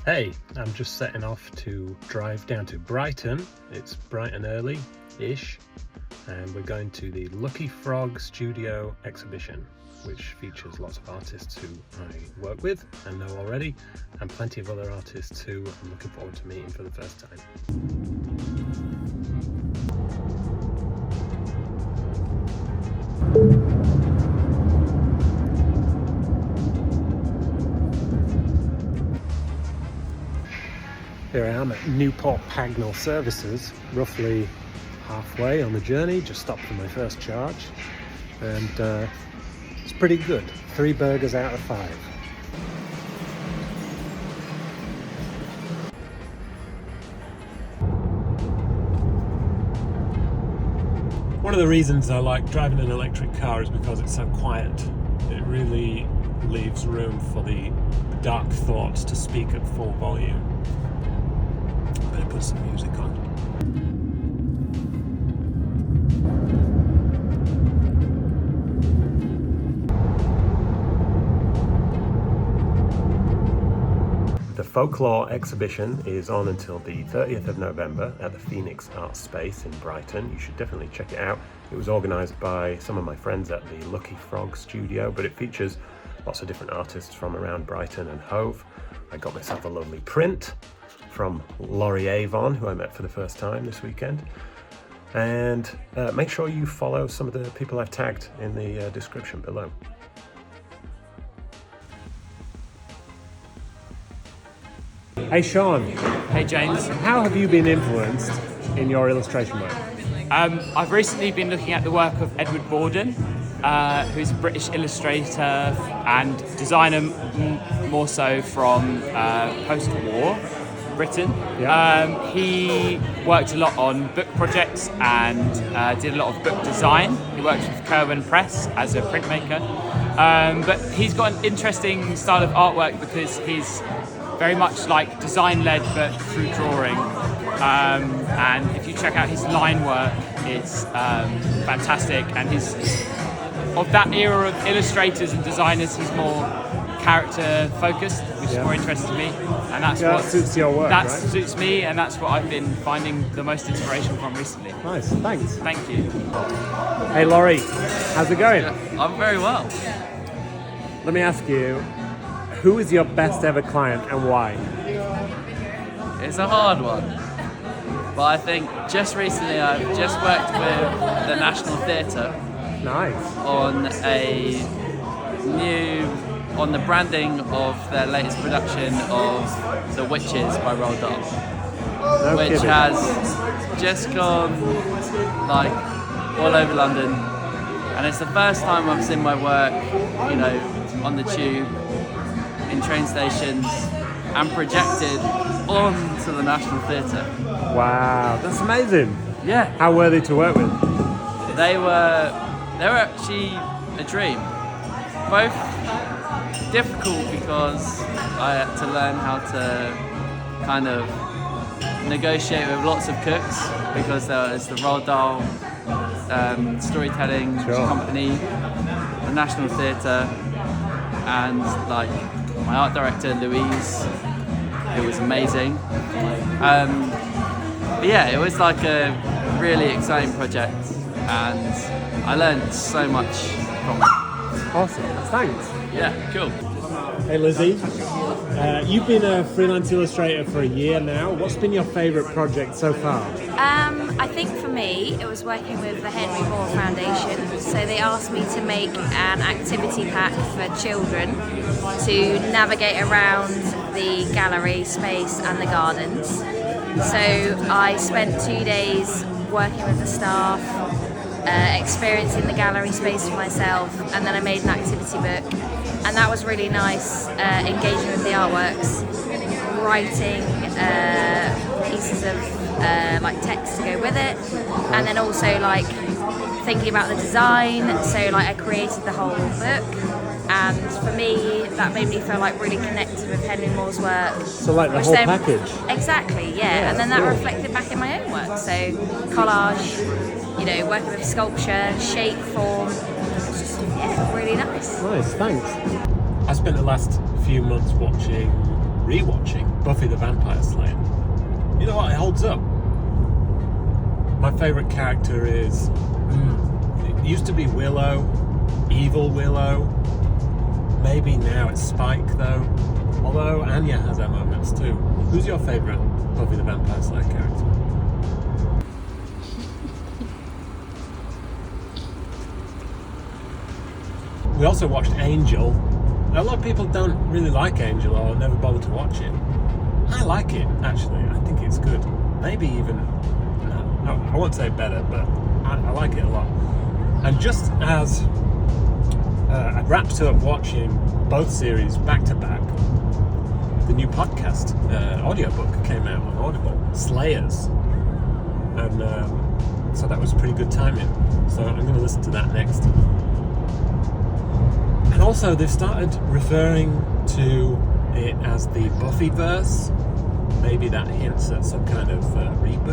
Hey, I'm just setting off to drive down to Brighton. It's bright and early-ish, and we're going to the Lucky Frog Studio exhibition, which features lots of artists who I work with and know already, and plenty of other artists who I'm looking forward to meeting for the first time. Here I am at Newport Pagnell Services, roughly halfway on the journey, just stopped for my first charge, and it's pretty good. 3 burgers out of 5. One of the reasons I like driving an electric car is because it's so quiet. It really leaves room for the dark thoughts to speak at full volume. Better put some music on. The Folklore exhibition is on until the 30th of November at the Phoenix Arts Space in Brighton. You should definitely check it out. It was organised by some of my friends at the Lucky Frog Studio, but it features lots of different artists from around Brighton and Hove. I got myself a lovely print from Laurie Avon, who I met for the first time this weekend. And make sure you follow some of the people I've tagged in the description below. Hey Sean. Hey James. How have you been influenced in your illustration work? I've recently been looking at the work of Edward Borden, who's a British illustrator and designer, more so from post-war Britain. Yeah. He worked a lot on book projects and did a lot of book design. He worked with Kerwin Press as a printmaker. But he's got an interesting style of artwork because he's very much like design-led but through drawing. And if you check out his line work, it's fantastic. And he's of that era of illustrators and designers, he's more character focused, which is more interesting to me, and that's what suits your work. That right? suits me, and that's what I've been finding the most inspiration from recently. Nice, thanks. Thank you. Hey Laurie, how's it going? I'm very well. Let me ask you, who is your best ever client and why? It's a hard one, but I think just recently I've just worked with the National Theatre Nice. on the branding of their latest production of The Witches by Roald Dahl, No which kidding. has just gone like all over London, and it's the first time I've seen my work, on the tube, in train stations, and projected onto the National Theatre. Wow, that's amazing. Yeah, How were they to work with? they were actually a dream. Both difficult because I had to learn how to kind of negotiate with lots of cooks because there was the Roald Dahl storytelling company, the National Theatre, and like my art director Louise, who was amazing. But yeah, it was like a really exciting project, and I learned so much from it. Awesome, thanks. Yeah, cool. Hey Lizzie, you've been a freelance illustrator for a year now. What's been your favourite project so far? I think for me, it was working with the Henry Moore Foundation. So they asked me to make an activity pack for children to navigate around the gallery space and the gardens. So I spent 2 days working with the staff, experiencing the gallery space for myself, and then I made an activity book, and that was really nice, engaging with the artworks, writing pieces of like text to go with it, and then also like thinking about the design. So like I created the whole book, and for me that made me feel like really connected with Henry Moore's work. So like the whole package? Exactly, yeah. And then that reflected back in my own work. So collage, working with sculpture, shape, form. It's just, really nice. Nice, thanks. I spent the last few months watching rewatching Buffy the Vampire Slayer. You know what? It holds up. My favourite character is... it used to be Willow, evil Willow. Maybe now it's Spike, though. Although Anya has her moments, too. Who's your favourite Buffy the Vampire Slayer character? We also watched Angel. A lot of people don't really like Angel or never bother to watch it. I like it, actually. I think it's good. Maybe even... No, I won't say better, but I like it a lot. And just as I wrapped up watching both series back to back, the new podcast audiobook came out on Audible, Slayers. And so that was pretty good timing. So I'm going to listen to that next. And also they've started referring to it as the Buffyverse. Maybe that hints at some kind of reboot